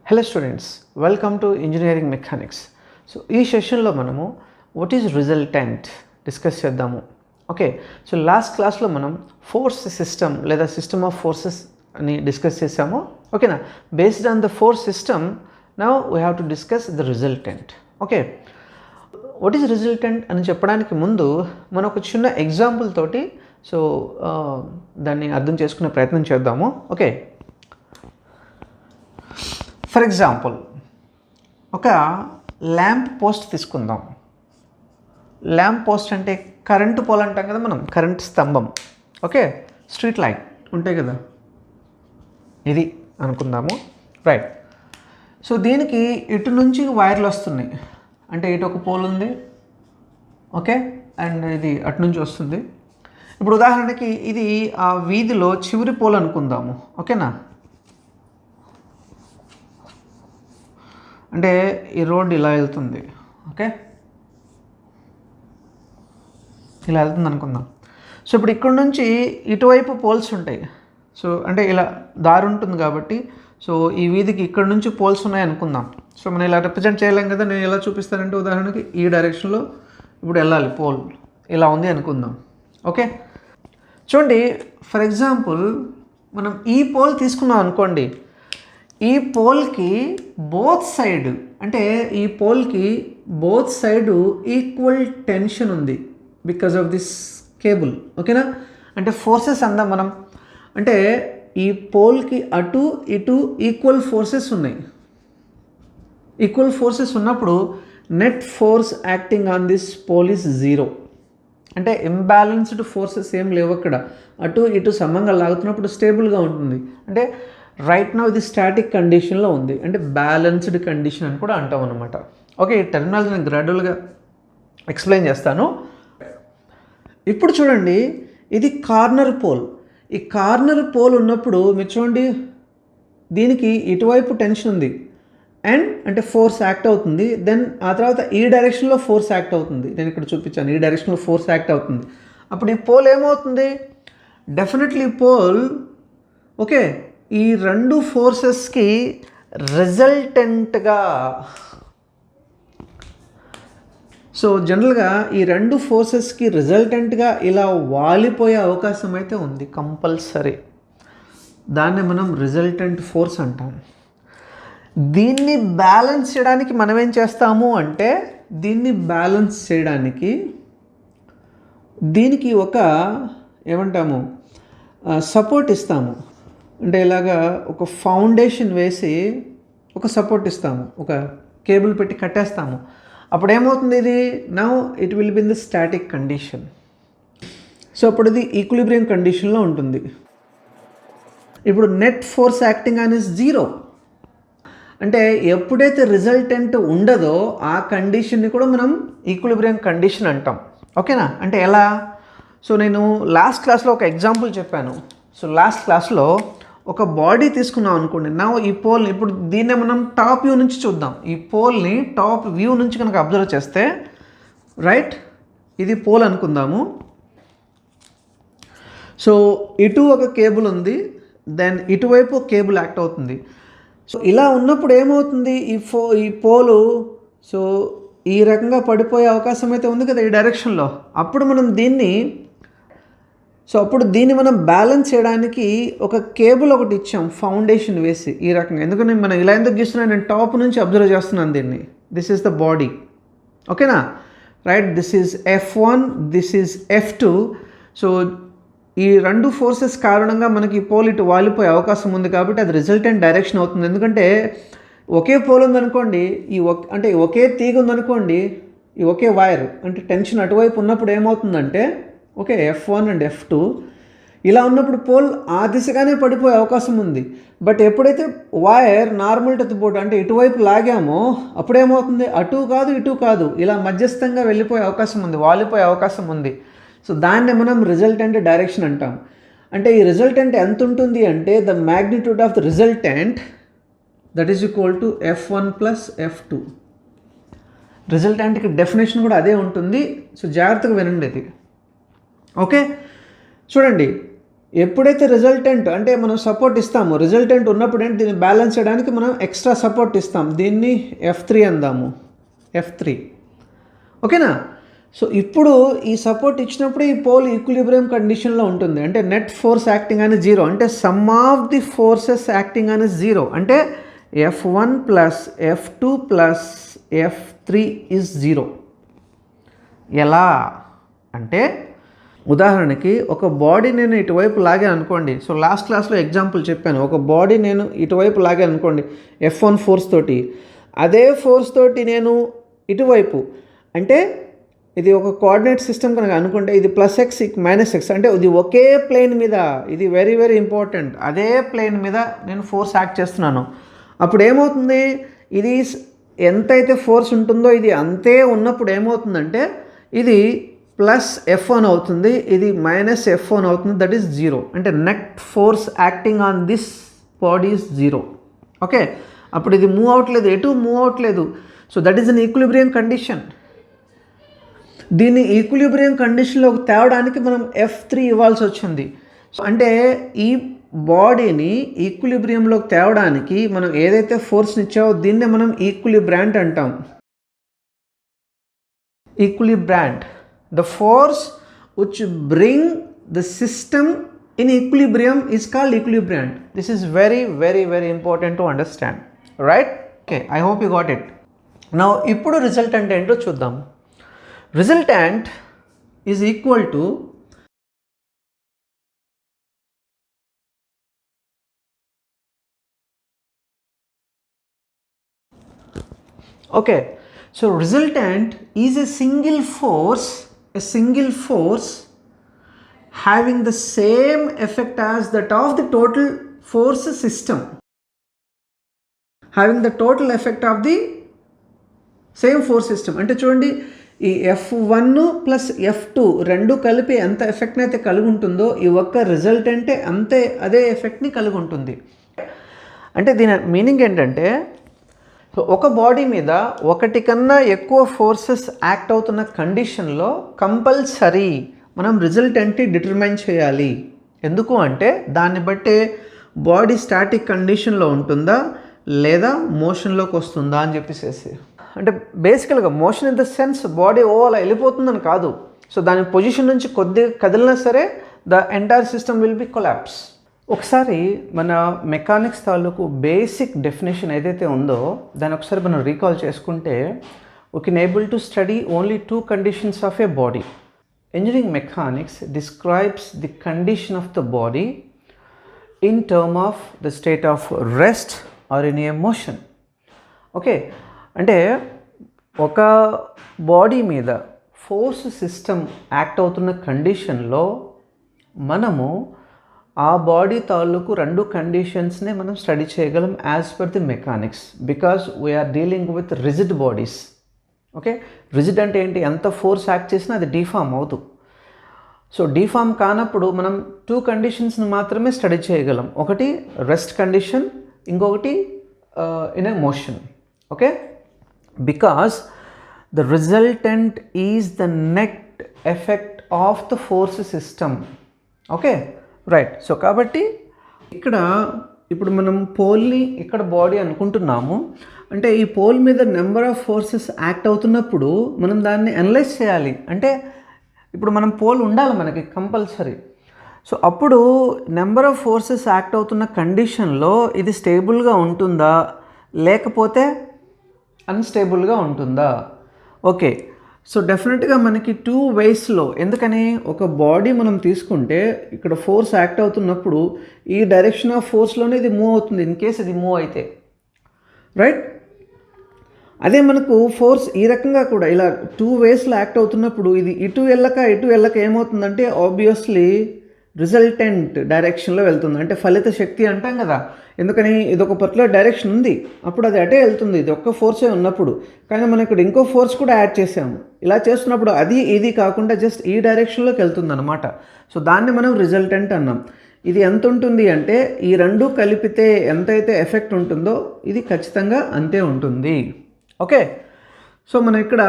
Hello students, welcome to Engineering Mechanics. So ఈ సెషన్లో మనము వాట్ ఈజ్ రిజల్టెంట్ డిస్కస్ చేద్దాము. ఓకే, సో లాస్ట్ క్లాస్లో మనం ఫోర్స్ సిస్టమ్ లేదా సిస్టమ్ ఆఫ్ ఫోర్సెస్ అని డిస్కస్ చేసాము. ఓకేనా, based on the force system now we have to discuss the resultant. Okay, what is resultant అని చెప్పడానికి ముందు మనం ఒక చిన్న ఎగ్జాంపుల్ తోటి దాన్ని అర్థం చేసుకునే ప్రయత్నం చేద్దాము. ఓకే, ఫర్ ఎగ్జాంపుల్ ఒక ల్యాంప్ పోస్ట్ తీసుకుందాం. ల్యాంప్ పోస్ట్ అంటే కరెంటు పోల్ అంటాం కదా మనం, కరెంట్ స్తంభం. ఓకే, స్ట్రీట్ లైట్ ఉంటాయి కదా, ఇది అనుకుందాము. రైట్, సో దీనికి ఇటు నుంచి వైర్లు వస్తున్నాయి, అంటే ఇటు ఒక పోల్ ఉంది. ఓకే, అండ్ ఇది అటు నుంచి వస్తుంది. ఇప్పుడు ఉదాహరణకి ఇది ఆ వీధిలో చివరి పోల్ అనుకుందాము. ఓకేనా, అంటే ఈ రోడ్ ఇలా వెళ్తుంది. ఓకే, ఇలా వెళ్తుంది అనుకుందాం. సో ఇప్పుడు ఇక్కడ నుంచి ఇటువైపు పోల్స్ ఉంటాయి. సో అంటే ఇలా దారి ఉంటుంది కాబట్టి, సో ఈ వీధికి ఇక్కడ నుంచి పోల్స్ ఉన్నాయి అనుకుందాం. సో మనం ఇలా రిప్రజెంట్ చేయలేం కదా. నేను ఎలా చూపిస్తానంటే ఉదాహరణకి ఈ డైరెక్షన్లో ఇప్పుడు వెళ్ళాలి, పోల్ ఇలా ఉంది అనుకుందాం. ఓకే, చూడండి, ఫర్ ఎగ్జాంపుల్ మనం ఈ పోల్ తీసుకున్నాం అనుకోండి. ఈ పోల్కి బోత్ సైడ్, అంటే ఈ పోల్కి బోత్ సైడు ఈక్వల్ టెన్షన్ ఉంది బికాజ్ ఆఫ్ దిస్ కేబుల్. ఓకేనా, అంటే ఫోర్సెస్ అందాం మనం, అంటే ఈ పోల్కి అటు ఇటు ఈక్వల్ ఫోర్సెస్ ఉన్నాయి. ఈక్వల్ ఫోర్సెస్ ఉన్నప్పుడు net force acting on this pole is 0. అంటే ఇంబ్యాలెన్స్డ్ ఫోర్సెస్ ఏం లేవు అక్కడ. అటు ఇటు సమంగా లాగుతున్నప్పుడు స్టేబుల్గా ఉంటుంది. అంటే రైట్ నౌ ఇది స్టాటిక్ కండిషన్లో ఉంది, అంటే బ్యాలెన్స్డ్ కండిషన్ అని కూడా అంటాం అనమాట. ఓకే, ఈ టెర్మినాలజీ నేను గ్రాడ్యువల్గా ఎక్స్ప్లెయిన్ చేస్తాను. ఇప్పుడు చూడండి, ఇది కార్నర్ పోల్. ఈ కార్నర్ పోల్ ఉన్నప్పుడు మీరు చూడండి, దీనికి ఇటువైపు టెన్షన్ ఉంది అండ్ అంటే ఫోర్స్ యాక్ట్ అవుతుంది. దెన్ ఆ తర్వాత ఈ డైరెక్షన్లో ఫోర్స్ యాక్ట్ అవుతుంది. నేను ఇక్కడ చూపించాను, ఈ డైరెక్షన్లో ఫోర్స్ యాక్ట్ అవుతుంది. అప్పుడు ఈ పోల్ ఏమవుతుంది, డెఫినెట్లీ పోల్ ఓకే ఈ రెండు ఫోర్సెస్కి రిజల్టెంట్గా, సో జనరల్గా ఈ రెండు ఫోర్సెస్కి రిజల్టెంట్గా ఇలా వాలిపోయే అవకాశం అయితే ఉంది కంపల్సరీ. దాన్ని మనం రిజల్టెంట్ ఫోర్స్ అంటాం. దీన్ని బ్యాలెన్స్ చేయడానికి మనం ఏం చేస్తాము అంటే, దీన్ని బ్యాలెన్స్ చేయడానికి దీనికి ఒక ఏమంటాము సపోర్ట్ ఇస్తాము. అంటే ఇలాగా ఒక ఫౌండేషన్ వేసి ఒక సపోర్ట్ ఇస్తాము, ఒక కేబుల్ పెట్టి కట్టేస్తాము. అప్పుడు ఏమవుతుంది, ఇది now it will be in the static condition. So అప్పుడు ఇది ఈక్విలిబ్రియం కండిషన్లో ఉంటుంది. ఇప్పుడు net force acting on is 0. అంటే ఎప్పుడైతే రిజల్టెంట్ ఉండదో ఆ కండిషన్ని కూడా మనం ఈక్విలిబ్రియం కండిషన్ అంటాం. ఓకేనా, అంటే ఎలా? సో నేను లాస్ట్ క్లాస్లో ఒక ఎగ్జాంపుల్ చెప్పాను. సో లాస్ట్ క్లాస్లో ఒక బాడీ తీసుకున్నాం అనుకోండి. నా ఈ పోల్ని ఇప్పుడు దీన్నే మనం టాప్ వ్యూ నుంచి చూద్దాం. ఈ పోల్ని టాప్ వ్యూ నుంచి కనుక అబ్జర్వ్ చేస్తే, రైట్, ఇది పోల్ అనుకుందాము. సో ఇటు ఒక కేబుల్ ఉంది, దెన్ ఇటువైపు కేబుల్ యాక్ట్ అవుతుంది. సో ఇలా ఉన్నప్పుడు ఏమవుతుంది, ఈ పోలు సో ఈ రకంగా పడిపోయే అవకాశం అయితే ఉంది కదా ఈ డైరెక్షన్లో. అప్పుడు మనం దీన్ని మనం బ్యాలెన్స్ చేయడానికి ఒక కేబుల్ ఒకటి ఇచ్చాం, ఫౌండేషన్ వేసి ఈ రకంగా. ఎందుకంటే మనం ఇలా ఎందుకు గీస్తున్నాను, నేను టాప్ నుంచి అబ్జర్వ్ చేస్తున్నాను దీన్ని. This is the body. ఓకేనా, right, this is F1, this is F2. So ఈ రెండు ఫోర్సెస్ కారణంగా మనకి పోల్ ఇటు వాలిపోయే అవకాశం ఉంది కాబట్టి అది రిజల్టెంట్ డైరెక్షన్ అవుతుంది. ఎందుకంటే ఒకే పోల్ ఉందనుకోండి, అంటే ఒకే తీగ ఉందనుకోండి, ఈ ఒకే వైర్, అంటే టెన్షన్ అటువైపు ఉన్నప్పుడు ఏమవుతుందంటే ఓకే F1 అండ్ F2 ఇలా ఉన్నప్పుడు పోల్ ఆ దిశగానే పడిపోయే అవకాశం ఉంది. బట్ ఎప్పుడైతే wire normal to the board, అంటే ఇటువైపు లాగామో అప్పుడేమవుతుంది, అటు కాదు ఇటు కాదు, ఇలా మధ్యస్థంగా వెళ్ళిపోయే అవకాశం ఉంది, వాలిపోయే అవకాశం ఉంది. సో దాన్ని మనం రిజల్టెంట్ డైరెక్షన్ అంటాం. అంటే ఈ రిజల్టెంట్ ఎంత ఉంటుంది అంటే, the magnitude of the resultant that is equal to F1 plus F2. రిజల్టెంట్కి డెఫినేషన్ కూడా అదే ఉంటుంది. సో జాగ్రత్తగా వినండి ఇది. ఓకే, చూడండి, ఎప్పుడైతే రిజల్టెంట్ అంటే మనం సపోర్ట్ ఇస్తాము, రిజల్టెంట్ ఉన్నప్పుడు ఏంటి దీన్ని బ్యాలెన్స్ చేయడానికి మనం ఎక్స్ట్రా సపోర్ట్ ఇస్తాం, దీన్ని F3 అందాము, F3. ఓకేనా? సో ఇప్పుడు ఈ సపోర్ట్ ఇచ్చినప్పుడు ఈ పోల్ ఈక్విలిబ్రియం కండిషన్లో ఉంటుంది. అంటే నెట్ ఫోర్స్ యాక్టింగ్ అనేది 0, అంటే some of the forces acting అనేది 0, అంటే F1 plus F2 plus F3 is 0. ఎలా అంటే ఉదాహరణకి ఒక బాడీ నేను ఇటువైపు లాగాను అనుకోండి. సో లాస్ట్ క్లాస్లో ఎగ్జాంపుల్ చెప్పాను, ఒక బాడీ నేను ఇటువైపు లాగాను అనుకోండి F1 ఫోర్స్ తోటి, అదే ఫోర్స్ తోటి నేను ఇటువైపు, అంటే ఇది ఒక కోఆర్డినేట్ సిస్టమ్ కనుక అనుకుంటే ఇది +x -x, అంటే ఇది ఒకే ప్లేన్ మీద, ఇది వెరీ వెరీ ఇంపార్టెంట్, అదే ప్లేన్ మీద నేను ఫోర్స్ యాక్ట్ చేస్తున్నాను. అప్పుడు ఏమవుతుంది, ఇది ఎంతైతే ఫోర్స్ ఉంటుందో ఇది అంతే ఉన్నప్పుడు ఏమవుతుందంటే ఇది +F1 అవుతుంది, ఇది -F1 అవుతుంది, దట్ ఈస్ 0. అంటే net force acting on this body is 0. Okay, అప్పుడు ఇది మూవ్ అవ్వట్లేదు, ఎటు మూవ్ అవ్వట్లేదు. So that is an equilibrium condition. దీన్ని ఈక్విలిబ్రియం కండిషన్లోకి తేవడానికి మనం F3 ఇవ్వాల్సి వచ్చింది. సో అంటే ఈ బాడీని ఈక్విలిబ్రియంలోకి తేవడానికి మనం ఏదైతే ఫోర్స్ని ఇచ్చావో దీన్నే మనం ఈక్విలిబ్రాంట్ అంటాం. ఈక్విలిబ్రాంట్, the force which bring the system in equilibrium is called equilibrant. This is very very very important to understand, right? Okay, I hope you got it. Now ఇప్పుడు రిజల్టెంట్ ఏంటో చూద్దాం. Resultant is equal to okay, so resultant is a single force having the same effect as that of the total force system, having the total effect of the same force system. అంటే చూడండి, ఈ F1 plus F2 రెండు కలిపి ఎంత ఎఫెక్ట్ని అయితే కలిగి ఉంటుందో ఈ ఒక్క రిజల్టెంటే అంతే అదే ఎఫెక్ట్ని కలిగి ఉంటుంది. అంటే దీని మీనింగ్ ఏంటంటే, సో ఒక బాడీ మీద ఒకటి కన్నా ఎక్కువ ఫోర్సెస్ యాక్ట్ అవుతున్న కండిషన్లో కంపల్సరీ మనం రిజల్టెంట్ని డిటర్మైన్ చేయాలి. ఎందుకు అంటే దాన్ని బట్టే బాడీ స్టాటిక్ కండిషన్లో ఉంటుందా లేదా మోషన్లోకి వస్తుందా అని చెప్పేసి. అంటే బేసికల్గా motion in the sense body అలా వెళ్ళిపోతుందని కాదు. సో దాని పొజిషన్ నుంచి కొద్దిగా కదిలినా సరే the entire system will be collapse. ఒకసారి మన మెకానిక్స్ తాలూకు బేసిక్ డెఫినేషన్ ఏదైతే ఉందో దాన్ని ఒకసారి మనం రీకాల్ చేసుకుంటే, we can able to study only 2 conditions of A body. Engineering mechanics describes the condition of the body in term of the state of rest or in a motion. Okay, అంటే ఒక body మీద force system act అవుతున్న కండిషన్లో మనము ఆ body తాలూకు 2 కండిషన్స్నే మనం study చేయగలం as per the mechanics, because we are dealing with rigid bodies. Okay, rigid అంటే ఏంటి, ఎంత ఫోర్స్ యాక్ట్ చేసినా అది డీఫామ్ అవుతూ. సో డీఫామ్ కానప్పుడు మనం 2 కండిషన్స్ని మాత్రమే స్టడీ చేయగలం. ఒకటి రెస్ట్ కండిషన్, ఇంకొకటి in a motion. Okay, because the resultant is the net effect of the force system. Okay, right. So కాబట్టి ఇక్కడ ఇప్పుడు మనం పోల్ని ఇక్కడ బాడీ అనుకుంటున్నాము. అంటే ఈ పోల్ మీద నెంబర్ ఆఫ్ ఫోర్సెస్ యాక్ట్ అవుతున్నప్పుడు మనం దాన్ని అనలైజ్ చేయాలి. అంటే ఇప్పుడు మనం పోల్ ఉండాలి మనకి కంపల్సరీ. సో అప్పుడు నెంబర్ ఆఫ్ ఫోర్సెస్ యాక్ట్ అవుతున్న కండిషన్లో ఇది స్టేబుల్గా ఉంటుందా లేకపోతే అన్స్టేబుల్గా ఉంటుందా. ఓకే, సో డెఫినెట్గా మనకి 2 వేస్లో, ఎందుకని ఒక బాడీ మనం తీసుకుంటే ఇక్కడ ఫోర్స్ యాక్ట్ అవుతున్నప్పుడు ఈ డైరెక్షన్ ఆఫ్ ఫోర్స్లోనే ఇది మూవ్ అవుతుంది ఇన్ కేస్ ఇది మూవ్ అయితే, రైట్. అదే మనకు ఫోర్స్ ఈ రకంగా కూడా ఇలా 2 వేస్లో యాక్ట్ అవుతున్నప్పుడు ఇది ఇటు వెళ్ళక ఏమవుతుందంటే ఆబ్వియస్లీ రిజల్టెంట్ డైరెక్షన్లో వెళ్తుంది. అంటే ఫలిత శక్తి అంటాం కదా, ఎందుకని ఇది ఒక పర్టికులర్ డైరెక్షన్ ఉంది, అప్పుడు అది అటే వెళ్తుంది, ఇది ఒక్క ఫోర్సే ఉన్నప్పుడు. కానీ మనం ఇక్కడ ఇంకో ఫోర్స్ కూడా యాడ్ చేసాము. ఇలా చేస్తున్నప్పుడు అది ఇది కాకుండా జస్ట్ ఈ డైరెక్షన్లోకి వెళ్తుంది అనమాట. సో దాన్ని మనం రిజల్టెంట్ అన్నాం. ఇది ఎంత ఉంటుంది అంటే ఈ 2 కలిపితే ఎంతైతే ఎఫెక్ట్ ఉంటుందో ఇది ఖచ్చితంగా అంతే ఉంటుంది. ఓకే, సో మనం ఇక్కడ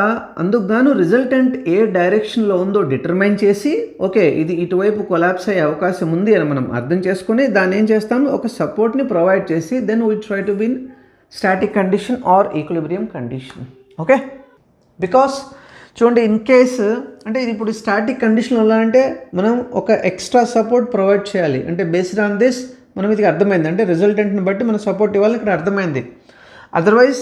అందుకు గాను రిజల్టెంట్ ఏ డైరెక్షన్లో ఉందో డిటర్మైన్ చేసి ఓకే ఇది ఇటువైపు కొలాప్స్ అయ్యే అవకాశం ఉంది అని మనం అర్థం చేసుకుని దాన్ని ఏం చేస్తాం, ఒక సపోర్ట్ని ప్రొవైడ్ చేసి then we try to be in static condition or equilibrium condition. Okay, because చూడండి ఇన్ కేస్ అంటే ఇది ఇప్పుడు స్టాటిక్ కండిషన్ ఎలా అంటే మనం ఒక ఎక్స్ట్రా సపోర్ట్ ప్రొవైడ్ చేయాలి. అంటే బేస్డ్ ఆన్ దిస్ మనం ఇది అర్థమైంది, అంటే రిజల్టెంట్ని బట్టి మనం సపోర్ట్ ఇవ్వాలి ఇక్కడ అర్థమైంది. Otherwise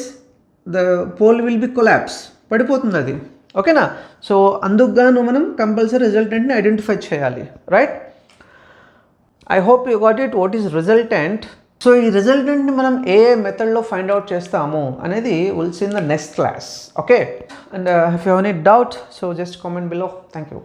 the pole will be collapse, పడిపోతుంది అది. ఓకేనా, సో అందుకు గాను మనం కంపల్సరీ రిజల్టెంట్ని ఐడెంటిఫై చేయాలి. Right, I hope you got it what is resultant. So ఈ రిజల్టెంట్ని మనం ఏ మెథడ్లో ఫైండ్ అవుట్ చేస్తాము అనేది will see in the next class. Okay, and if you have any doubt so just comment below. Thank you.